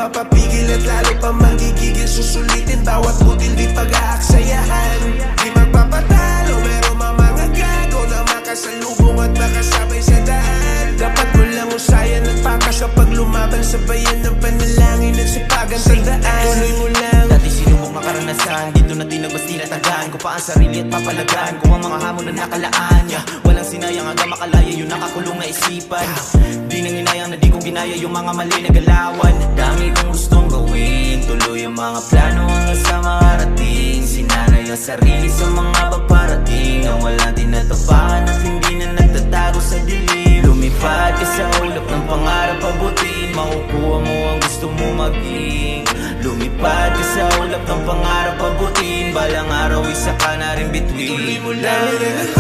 mapapigil at lalo pa magigigil. Susulitin bawat butil di pag-aaksayahan. Di magpapatalo pero mga gago na makasalubong at makasabay sa daan. Dapat mo lang usayan at patas kapag lumaban. Sabayan ng panalangin at sipagan. Tandaan, tuloy mo lang. Dati sinubok na karanasan, dito na tinagwas tinatagaan ko pa ang sarili at papalagaan ko ang mga hamon na nakalaan. Walang sinayang hanggang makalaya yung nakakulong na isipan. Di nang hinayang na di ko ginaya yung mga mali na galawan. Dami kong gustong gawin, tuloy ang mga plano hanggang sa makarating. Sinanay ang sarili sa mga paparating na walang tinatapakan at hindi na nagtatago sa dilim. Lumipad ka sa ulap ng pangarap abutin, makukuha mo ang gusto mo maging. Lumipad ka sa ulap ng pangarap abutin, balang araw isa ka na rin between. Tuloy mo lang.